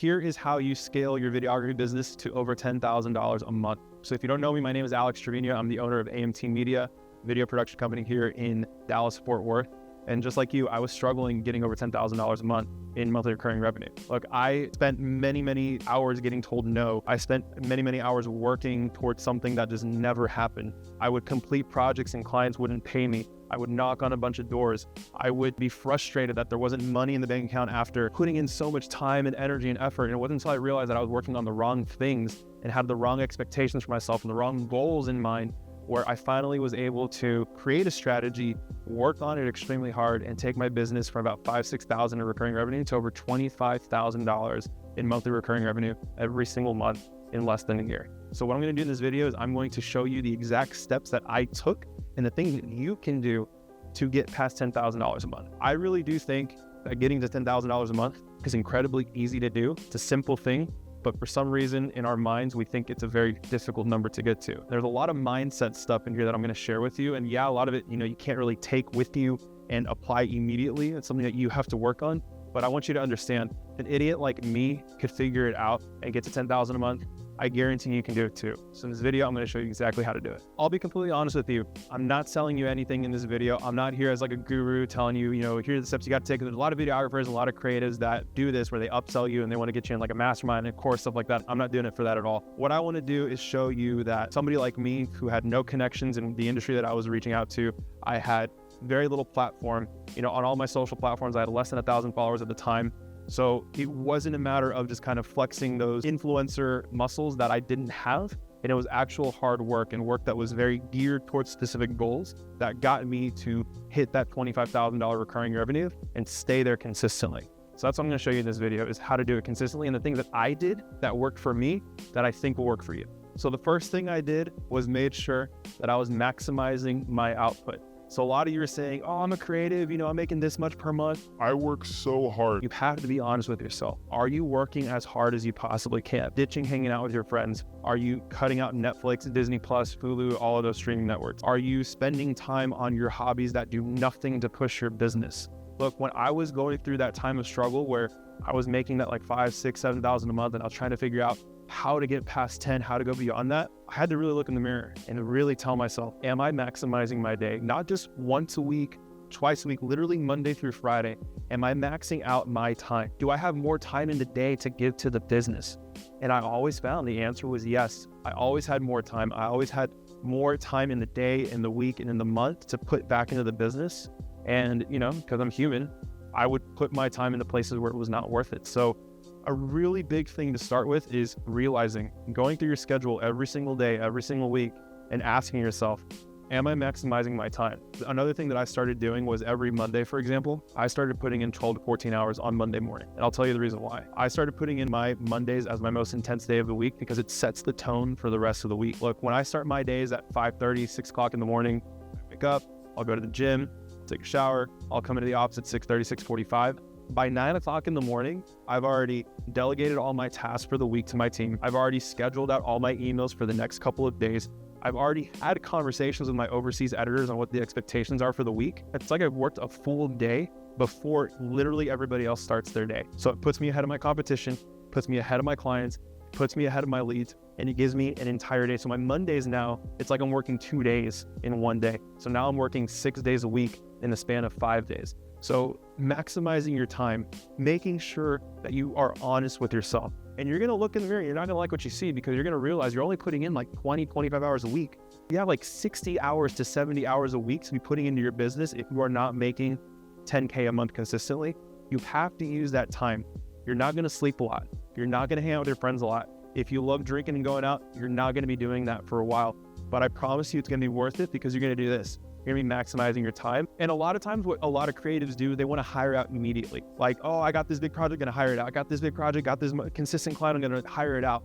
here is how you scale your videography business to over $10,000 a month. So if you don't know me, my name is Alex Trevino. I'm the owner of AMT Media, video production company here in Dallas, Fort Worth. And just like you, I was struggling getting over $10,000 a month in monthly recurring revenue. Look, I spent many hours getting told no. I spent many hours working towards something that just never happened. I would complete projects and clients wouldn't pay me. I would knock on a bunch of doors. I would be frustrated that there wasn't money in the bank account after putting in so much time and energy and effort. And it wasn't until I realized that I was working on the wrong things and had the wrong expectations for myself and the wrong goals in mind, where I finally was able to create a strategy, work on it extremely hard, and take my business from about $5,000-6,000 in recurring revenue to over $25,000 in monthly recurring revenue every single month in less than a year. So what I'm going to do in this video is I'm going to show you the exact steps that I took and the things that you can do to get past $10,000 a month. I really do think that getting to $10,000 a month is incredibly easy to do. It's a simple thing, but for some reason in our minds, we think it's a very difficult number to get to. There's a lot of mindset stuff in here that I'm going to share with you. And yeah, a lot of it, you can't really take with you and apply immediately. It's something that you have to work on. But I want you to understand, an idiot like me could figure it out and get to $10,000 a month. I guarantee you can do it too. So in this video, I'm going to show you exactly how to do it. I'll be completely honest with you. I'm not selling you anything in this video. I'm not here as like a guru telling you, here are the steps you got to take. There's a lot of videographers, a lot of creatives that do this where they upsell you and they want to get you in like a mastermind and course, stuff like that. I'm not doing it for that at all. What I want to do is show you that somebody like me who had no connections in the industry that I was reaching out to, I had very little platform. On all my social platforms, I had less than 1,000 followers at the time. So it wasn't a matter of just kind of flexing those influencer muscles that I didn't have. And it was actual hard work and work that was very geared towards specific goals that got me to hit that $25,000 recurring revenue and stay there consistently. So that's what I'm going to show you in this video, is how to do it consistently and the things that I did that worked for me that I think will work for you. So the first thing I did was made sure that I was maximizing my output. So a lot of you are saying, oh, I'm a creative, I'm making this much per month. I work so hard. You have to be honest with yourself. Are you working as hard as you possibly can? Ditching hanging out with your friends? Are you cutting out Netflix, Disney Plus, Hulu, all of those streaming networks? Are you spending time on your hobbies that do nothing to push your business? Look, when I was going through that time of struggle where I was making that like $5,000, $6,000, $7,000 a month, and I was trying to figure out how to get past 10, how to go beyond that, I had to really look in the mirror and really tell myself, am I maximizing my day? Not just once a week, twice a week, literally Monday through Friday. Am I maxing out my time? Do I have more time in the day to give to the business? And I always found the answer was yes. I always had more time. I always had more time in the day, in the week, and in the month to put back into the business. And, because I'm human, I would put my time into places where it was not worth it. So a really big thing to start with is realizing, going through your schedule every single day, every single week, and asking yourself, am I maximizing my time? Another thing that I started doing was every Monday, for example, I started putting in 12 to 14 hours on Monday morning. And I'll tell you the reason why. I started putting in my Mondays as my most intense day of the week because it sets the tone for the rest of the week. Look, when I start my days at 5:30, 6 o'clock in the morning, I wake up, I'll go to the gym, take a shower, I'll come into the office at 6:30, 6:45. By 9 o'clock in the morning, I've already delegated all my tasks for the week to my team. I've already scheduled out all my emails for the next couple of days. I've already had conversations with my overseas editors on what the expectations are for the week. It's like I've worked a full day before literally everybody else starts their day. So it puts me ahead of my competition, puts me ahead of my clients, puts me ahead of my leads, and it gives me an entire day. So my Mondays now, it's like I'm working 2 days in one day. So now I'm working 6 days a week in the span of 5 days. So maximizing your time, making sure that you are honest with yourself. And you're going to look in the mirror, you're not going to like what you see because you're going to realize you're only putting in like 20, 25 hours a week. You have like 60 hours to 70 hours a week to be putting into your business if you are not making 10K a month consistently. You have to use that time. You're not going to sleep a lot. You're not going to hang out with your friends a lot. If you love drinking and going out, you're not going to be doing that for a while. But I promise you it's going to be worth it because you're going to do this. You're going to be maximizing your time. And a lot of times what a lot of creatives do, they want to hire out immediately. Like, oh, I got this big project, going to hire it out. I got this big project, got this consistent client, I'm going to hire it out.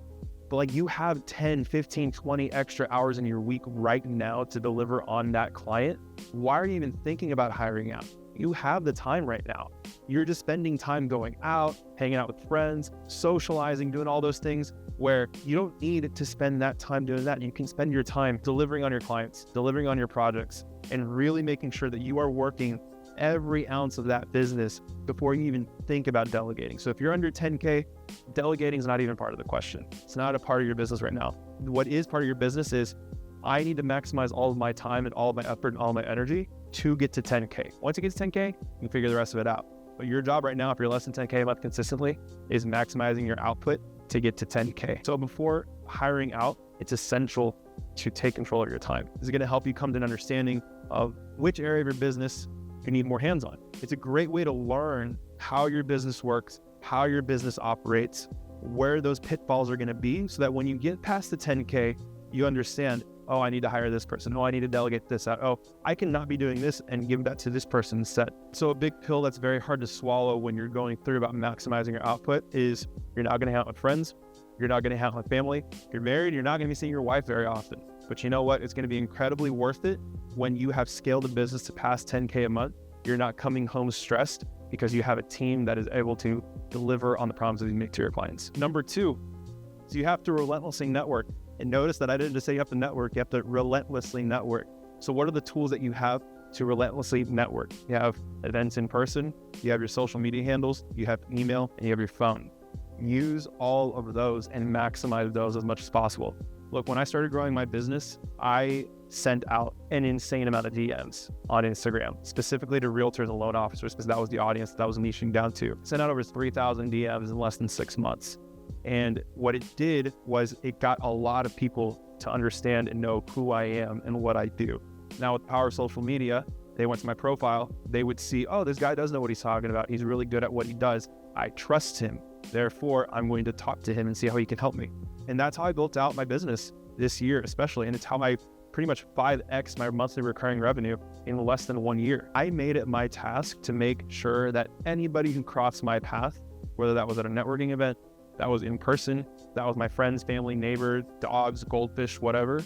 But like you have 10, 15, 20 extra hours in your week right now to deliver on that client. Why are you even thinking about hiring out? You have the time right now. You're just spending time going out, hanging out with friends, socializing, doing all those things where you don't need to spend that time doing that. You can spend your time delivering on your clients, delivering on your projects, and really making sure that you are working every ounce of that business before you even think about delegating. So if you're under 10K, delegating is not even part of the question. It's not a part of your business right now. What is part of your business is, I need to maximize all of my time and all of my effort and all of my energy to get to 10K. Once you get to 10K, you can figure the rest of it out. But your job right now, if you're less than 10K a month consistently, is maximizing your output to get to 10K. So before hiring out, it's essential to take control of your time. This is going to help you come to an understanding of which area of your business you need more hands on. It's a great way to learn how your business works, how your business operates, where those pitfalls are going to be, so that when you get past the 10K, you understand, oh, I need to hire this person. Oh, I need to delegate this out. Oh, I cannot be doing this and give that to this person instead. So a big pill that's very hard to swallow when you're going through about maximizing your output is you're not going to hang out with friends. You're not going to hang out with family. You're married. You're not going to be seeing your wife very often. But you know what? It's going to be incredibly worth it when you have scaled a business to past 10K a month. You're not coming home stressed because you have a team that is able to deliver on the promises you make to your clients. Number 2 is you have to relentlessly network. And notice that I didn't just say you have to network, you have to relentlessly network. So what are the tools that you have to relentlessly network? You have events in person, you have your social media handles, you have email, and you have your phone. Use all of those and maximize those as much as possible. Look, when I started growing my business, I sent out an insane amount of DMs on Instagram, specifically to realtors and loan officers, because that was the audience that I was niching down to. Sent out over 3,000 DMs in less than 6 months. And what it did was it got a lot of people to understand and know who I am and what I do. Now with the power of social media, they went to my profile, they would see, oh, this guy does know what he's talking about. He's really good at what he does. I trust him. Therefore, I'm going to talk to him and see how he can help me. And that's how I built out my business this year, especially. And it's how I pretty much 5x my monthly recurring revenue in less than 1 year. I made it my task to make sure that anybody who crossed my path, whether that was at a networking event, that was in person, that was my friends, family, neighbors, dogs, goldfish, whatever,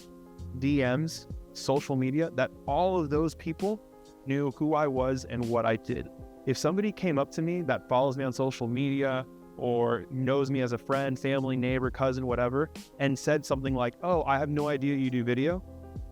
DMs, social media, that all of those people knew who I was and what I did. If somebody came up to me that follows me on social media or knows me as a friend, family, neighbor, cousin, whatever, and said something like, oh, I have no idea you do video,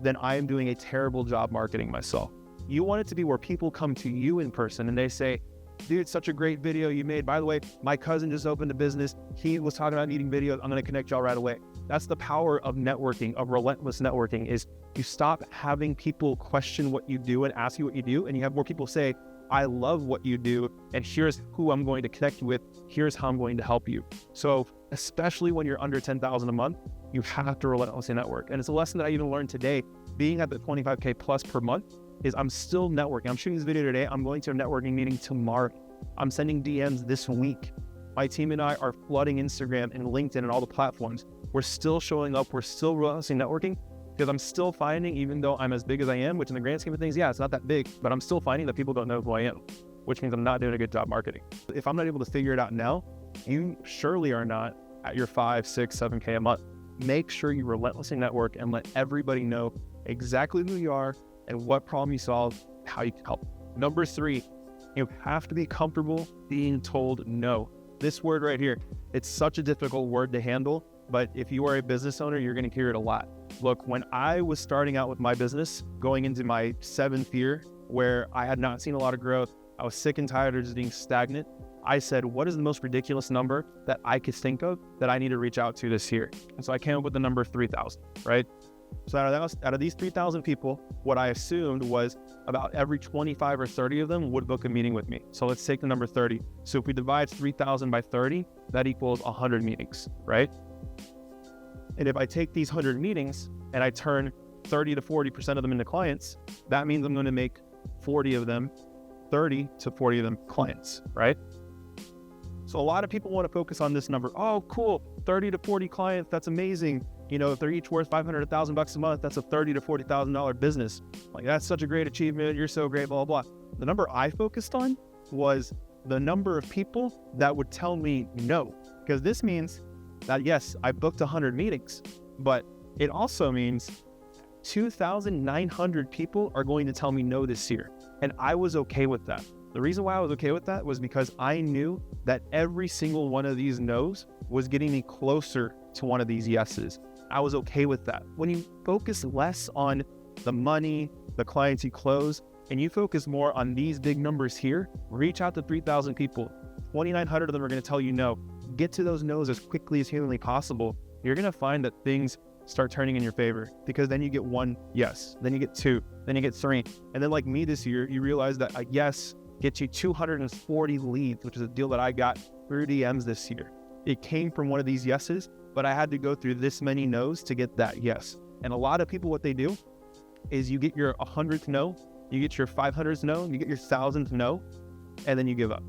then I am doing a terrible job marketing myself. You want it to be where people come to you in person and they say, dude, such a great video you made. By the way, my cousin just opened a business. He was talking about needing videos. I'm going to connect y'all right away. That's the power of networking, of relentless networking, is you stop having people question what you do and ask you what you do. And you have more people say, I love what you do. And here's who I'm going to connect you with. Here's how I'm going to help you. So especially when you're under 10,000 a month, you have to relentlessly network. And it's a lesson that I even learned today, being at the 25K plus per month. Is I'm still networking. I'm shooting this video today. I'm going to a networking meeting tomorrow. I'm sending DMs this week. My team and I are flooding Instagram and LinkedIn and all the platforms. We're still showing up. We're still relentlessly networking because I'm still finding, even though I'm as big as I am, which in the grand scheme of things, yeah, it's not that big, but I'm still finding that people don't know who I am, which means I'm not doing a good job marketing. If I'm not able to figure it out now, you surely are not at your 5, 6, 7K a month. Make sure you relentlessly network and let everybody know exactly who you are and what problem you solve, how you can help. Number 3, you have to be comfortable being told no. This word right here, it's such a difficult word to handle, but if you are a business owner, you're going to hear it a lot. Look, when I was starting out with my business, going into my 7th year, where I had not seen a lot of growth, I was sick and tired of just being stagnant. I said, what is the most ridiculous number that I could think of that I need to reach out to this year? And so I came up with the number 3,000, right? So out of these 3,000 people, what I assumed was about every 25 or 30 of them would book a meeting with me. So let's take the number 30. So if we divide 3,000 by 30, that equals 100 meetings, right? And if I take these 100 meetings and I turn 30 to 40% of them into clients, that means I'm going to make 40 of them, 30 to 40 of them clients, right? So a lot of people want to focus on this number. Oh, cool, 30 to 40 clients, that's amazing. You know, if they're each worth $500, $1,000 a month, that's a $30,000 to $40,000 business. Like, that's such a great achievement. You're so great, blah, blah, blah. The number I focused on was the number of people that would tell me no. Because this means that, yes, I booked 100 meetings, but it also means 2,900 people are going to tell me no this year. And I was okay with that. The reason why I was okay with that was because I knew that every single one of these no's was getting me closer to one of these yeses. I was okay with that. When you focus less on the money, the clients you close, and you focus more on these big numbers here, reach out to 3,000 people. 2,900 of them are going to tell you no. Get to those no's as quickly as humanly possible. You're going to find that things start turning in your favor, because then you get one yes, then you get two, then you get three. And then like me this year, you realize that a yes gets you 240 leads, which is a deal that I got through DMs this year. It came from one of these yeses, but I had to go through this many no's to get that yes. And a lot of people, what they do is you get your 100th no, you get your 500th no, you get your 1,000th no, and then you give up.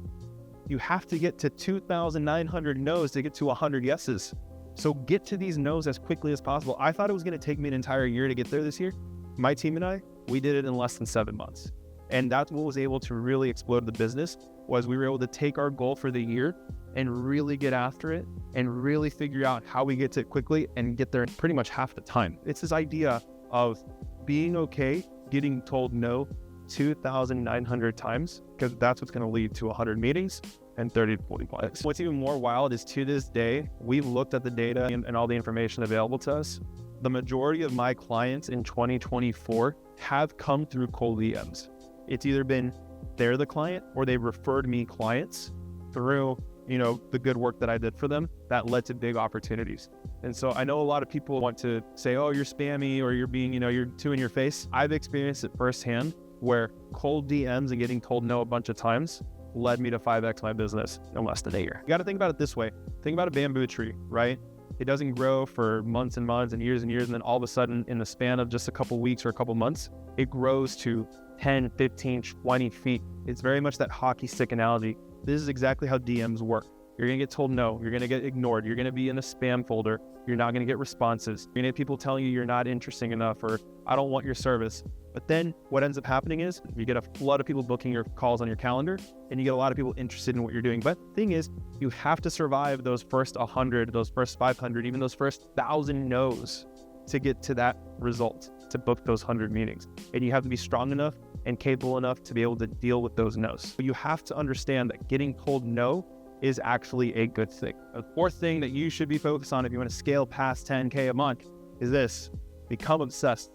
You have to get to 2,900 no's to get to 100 yeses. So get to these no's as quickly as possible. I thought it was going to take me an entire year to get there this year. My team and I, we did it in less than 7 months. And that's what was able to really explode the business, was we were able to take our goal for the year and really get after it and really figure out how we get to it quickly and get there in pretty much half the time. It's this idea of being okay getting told no 2,900 times, because that's what's going to lead to 100 meetings and 30 to 40 clients. What's even more wild is, to this day, we've looked at the data and all the information available to us. The majority of my clients in 2024 have come through cold DMs. It's either been they're the client or they referred me clients through, the good work that I did for them that led to big opportunities. And so I know a lot of people want to say, oh, you're spammy, or you're being, you're too in your face. I've experienced it firsthand, where cold DMs and getting told no a bunch of times led me to 5x my business in less than a year. You got to think about it this way. Think about a bamboo tree, right? It doesn't grow for months and months and years, and then all of a sudden, in the span of just a couple weeks or a couple months, it grows to 10, 15, 20 feet. It's very much that hockey stick analogy. This is exactly how DMs work. You're going to get told no. You're going to get ignored. You're going to be in a spam folder. You're not going to get responses. You're going to have people telling you you're not interesting enough, or I don't want your service. But then what ends up happening is you get a flood of people booking your calls on your calendar, and you get a lot of people interested in what you're doing. But the thing is, you have to survive those first 100, those first 500, even those first 1,000 no's to get to that result, to book those 100 meetings. And you have to be strong enough and capable enough to be able to deal with those no's. But you have to understand that getting told no is actually a good thing. The fourth thing that you should be focused on if you want to scale past 10K a month is this: become obsessed.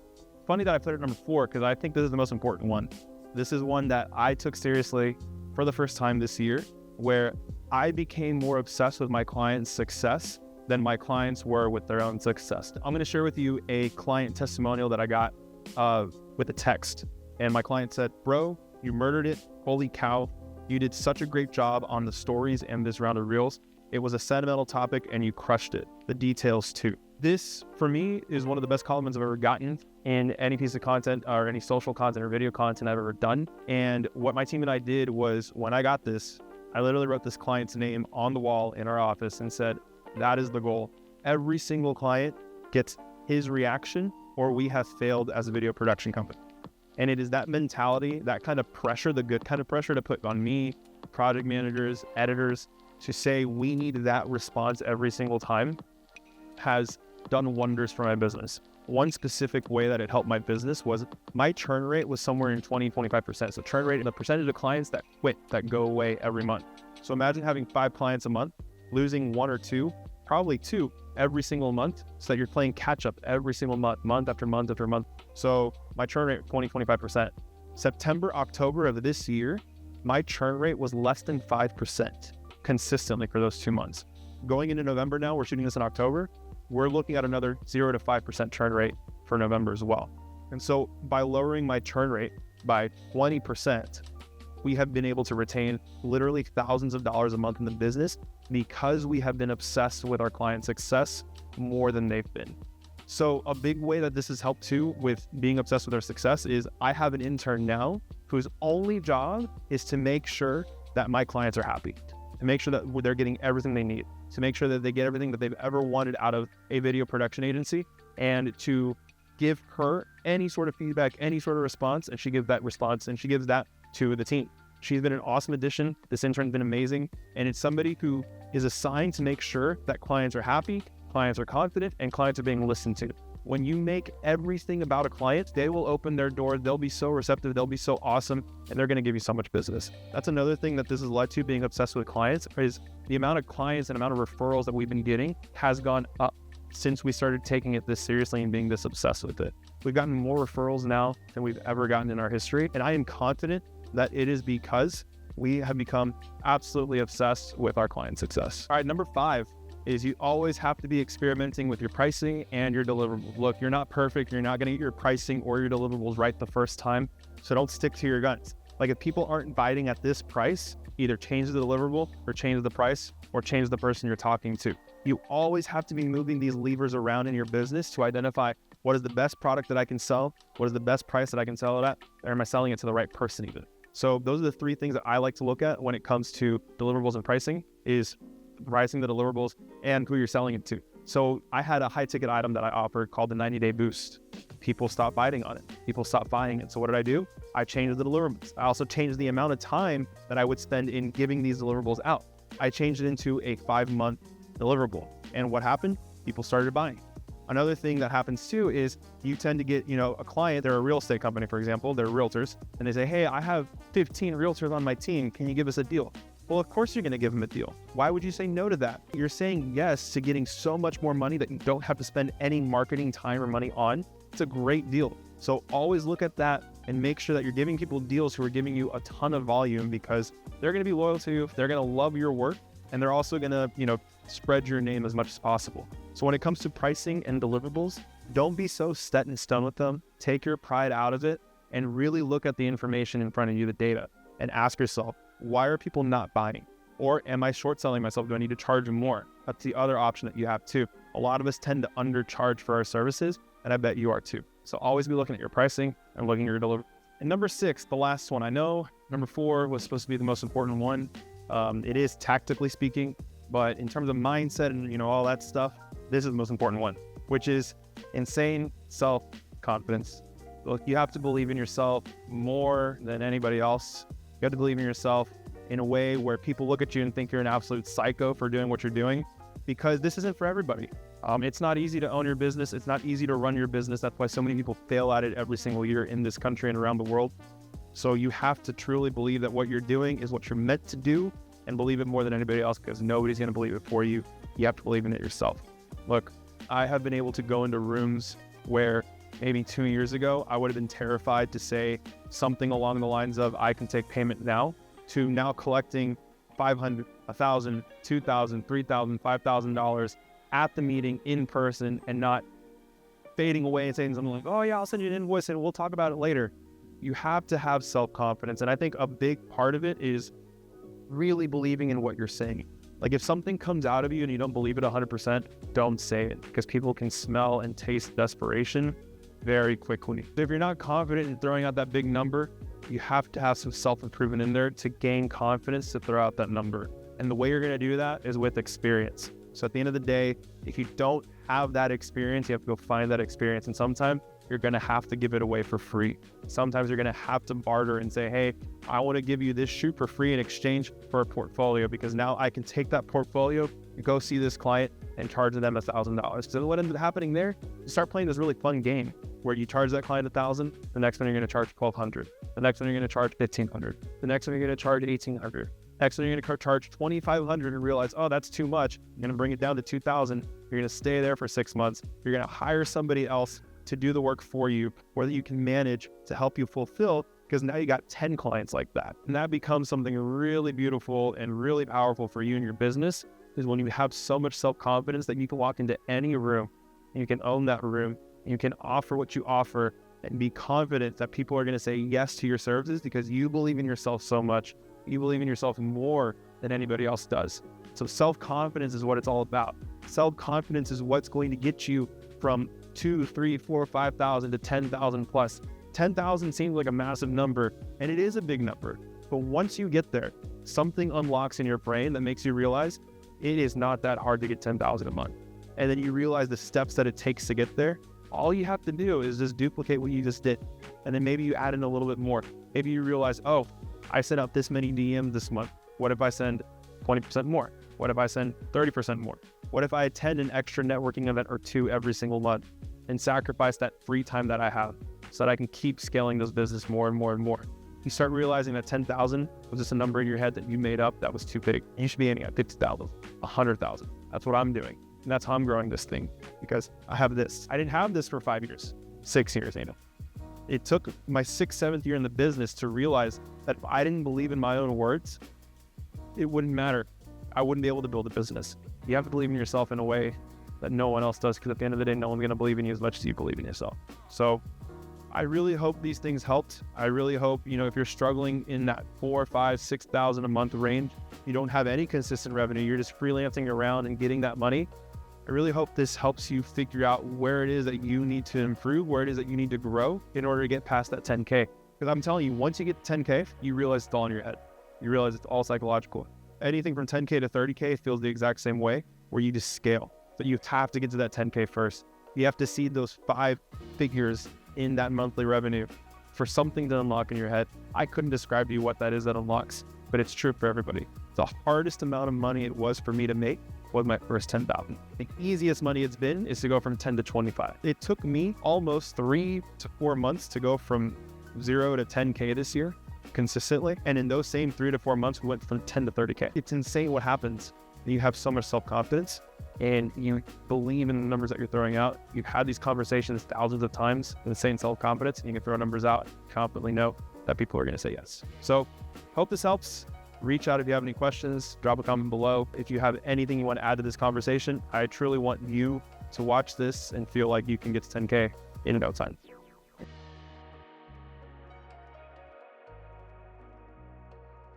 Funny that I put it at number 4, because I think this is the most important one. This is one that I took seriously for the first time this year, where I became more obsessed with my clients' success than my clients were with their own success. I'm going to share with you a client testimonial that I got with a text. And my client said, "Bro, you murdered it. Holy cow. You did such a great job on the stories and this round of reels. It was a sentimental topic and you crushed it. The details too." This, for me, is one of the best compliments I've ever gotten in any piece of content or any social content or video content I've ever done. And what my team and I did was, when I got this, I literally wrote this client's name on the wall in our office and said, that is the goal. Every single client gets his reaction, or we have failed as a video production company. And it is that mentality, that kind of pressure, the good kind of pressure to put on me, project managers, editors, to say we need that response every single time, has done wonders for my business. One specific way that it helped my business was my churn rate was somewhere in 20-25%. So churn rate, the percentage of clients that quit, that go away every month. So imagine having 5 clients a month, losing 1 or 2, probably 2 every single month, so that you're playing catch up every single month, month after month after month. So my churn rate, 20-25%. September, October of this year, my churn rate was less than 5% consistently for those 2 months. Going into November now, we're shooting this in October, we're looking at another 0 to 5% churn rate for November as well. And so by lowering my churn rate by 20%, we have been able to retain literally thousands of dollars a month in the business, because we have been obsessed with our client success more than they've been. So a big way that this has helped too with being obsessed with our success is I have an intern now whose only job is to make sure that my clients are happy, to make sure that they're getting everything they need, to make sure that they get everything that they've ever wanted out of a video production agency, and to give her any sort of feedback, any sort of response, and she gives that response, and she gives that to the team. She's been an awesome addition. This intern's been amazing. And it's somebody who is assigned to make sure that clients are happy, clients are confident, and clients are being listened to. When you make everything about a client, they will open their door. They'll be so receptive. They'll be so awesome. And they're going to give you so much business. That's another thing that this has led to, being obsessed with clients, is the amount of clients and amount of referrals that we've been getting has gone up since we started taking it this seriously and being this obsessed with it. We've gotten more referrals now than we've ever gotten in our history. And I am confident that it is because we have become absolutely obsessed with our client success. All right, number 5 is you always have to be experimenting with your pricing and your deliverables. Look, you're not perfect. You're not going to get your pricing or your deliverables right the first time. So don't stick to your guns. Like if people aren't biting at this price, either change the deliverable or change the price or change the person you're talking to. You always have to be moving these levers around in your business to identify what is the best product that I can sell, what is the best price that I can sell it at, or am I selling it to the right person even? So those are the 3 things that I like to look at when it comes to deliverables and pricing is pricing the deliverables and who you're selling it to. So I had a high ticket item that I offered called the 90-day boost. People stopped biting on it. People stopped buying it. So what did I do? I changed the deliverables. I also changed the amount of time that I would spend in giving these deliverables out. I changed it into a 5-month deliverable. And what happened? People started buying. Another thing that happens too is you tend to get, a client, they're a real estate company, for example, they're realtors, and they say, hey, I have 15 realtors on my team. Can you give us a deal? Well, of course you're going to give them a deal. Why would you say no to that? You're saying yes to getting so much more money that you don't have to spend any marketing time or money on. It's a great deal. So always look at that and make sure that you're giving people deals who are giving you a ton of volume because they're going to be loyal to you. They're going to love your work. And they're also going to, spread your name as much as possible. So when it comes to pricing and deliverables, don't be so set in stone with them. Take your pride out of it and really look at the information in front of you, the data, and ask yourself, why are people not buying? Or am I short selling myself? Do I need to charge more? That's the other option that you have too. A lot of us tend to undercharge for our services, and I bet you are too. So always be looking at your pricing and looking at your deliverables. And number 6, the last one. I know number 4 was supposed to be the most important one. It is tactically speaking, but in terms of mindset and all that stuff, this is the most important one, which is insane self-confidence. Look, you have to believe in yourself more than anybody else. You have to believe in yourself in a way where people look at you and think you're an absolute psycho for doing what you're doing, because this isn't for everybody. It's not easy to own your business. It's not easy to run your business. That's why so many people fail at it every single year in this country and around the world. So you have to truly believe that what you're doing is what you're meant to do and believe it more than anybody else, because nobody's going to believe it for you. You have to believe in it yourself. Look, I have been able to go into rooms where maybe 2 years ago, I would have been terrified to say something along the lines of, I can take payment now, to now collecting $500, $1,000, $2,000, $3,000, $5,000 at the meeting in person and not fading away and saying something like, oh yeah, I'll send you an invoice and we'll talk about it later. You have to have self-confidence. And I think a big part of it is really believing in what you're saying. Like if something comes out of you and you don't believe it 100%, don't say it, because people can smell and taste desperation very quickly. If you're not confident in throwing out that big number, you have to have some self-improvement in there to gain confidence to throw out that number. And the way you're going to do that is with experience. So at the end of the day, if you don't have that experience, you have to go find that experience. And sometimes you're going to have to give it away for free. Sometimes you're going to have to barter and say, hey, I want to give you this shoot for free in exchange for a portfolio, because now I can take that portfolio and go see this client and charge them $1,000. So what ends up happening there, you start playing this really fun game where you charge that client $1,000. The next one you're going to charge $1,200. The next one you're going to charge $1,500. The next one you're going to charge $1,800. Next one you're going to charge $2,500 and realize, oh, that's too much. You're going to bring it down to $2,000. You're going to stay there for 6 months. You're going to hire somebody else to do the work for you, or that you can manage to help you fulfill, because now you got 10 clients like that. And that becomes something really beautiful and really powerful for you and your business, is when you have so much self-confidence that you can walk into any room and you can own that room and you can offer what you offer and be confident that people are going to say yes to your services because you believe in yourself so much. You believe in yourself more than anybody else does. So self-confidence is what it's all about. Self-confidence is what's going to get you from 2, 3, 4, 5,000 to 10,000 plus. 10,000 seems like a massive number, and it is a big number. But once you get there, something unlocks in your brain that makes you realize it is not that hard to get 10,000 a month. And then you realize the steps that it takes to get there. All you have to do is just duplicate what you just did. And then maybe you add in a little bit more. Maybe you realize, oh, I sent out this many DMs this month. What if I send 20% more? What if I send 30% more? What if I attend an extra networking event or 2 every single month and sacrifice that free time that I have so that I can keep scaling this business more and more and more? You start realizing that 10,000 was just a number in your head that you made up that was too big. You should be aiming at 50,000, 100,000. That's what I'm doing. And that's how I'm growing this thing, because I have this. I didn't have this for 5 years, 6 years, It took my 6th, 7th year in the business to realize that if I didn't believe in my own words, it wouldn't matter. I wouldn't be able to build a business. You have to believe in yourself in a way that no one else does, because at the end of the day, no one's going to believe in you as much as you believe in yourself. So I really hope these things helped. I really hope, if you're struggling in that 4, 5, 6,000 a month range, you don't have any consistent revenue, you're just freelancing around and getting that money. I really hope this helps you figure out where it is that you need to improve, where it is that you need to grow in order to get past that 10K. Because I'm telling you, once you get to 10K, you realize it's all in your head. You realize it's all psychological. Anything from 10K to 30K feels the exact same way, where you just scale. But you have to get to that 10K first. You have to see those 5 figures in that monthly revenue for something to unlock in your head. I couldn't describe to you what that is that unlocks, but it's true for everybody. The hardest amount of money it was for me to make was my first 10,000. The easiest money it's been is to go from 10 to 25. It took me almost 3 to 4 months to go from 0 to 10K this year consistently. And in those same 3 to 4 months, we went from 10 to 30K. It's insane what happens. You have so much self-confidence and you believe in the numbers that you're throwing out. You've had these conversations thousands of times with the same self-confidence, and you can throw numbers out and confidently know that people are going to say yes. So hope this helps. Reach out if you have any questions, drop a comment below. If you have anything you want to add to this conversation, I truly want you to watch this and feel like you can get to 10K in no time.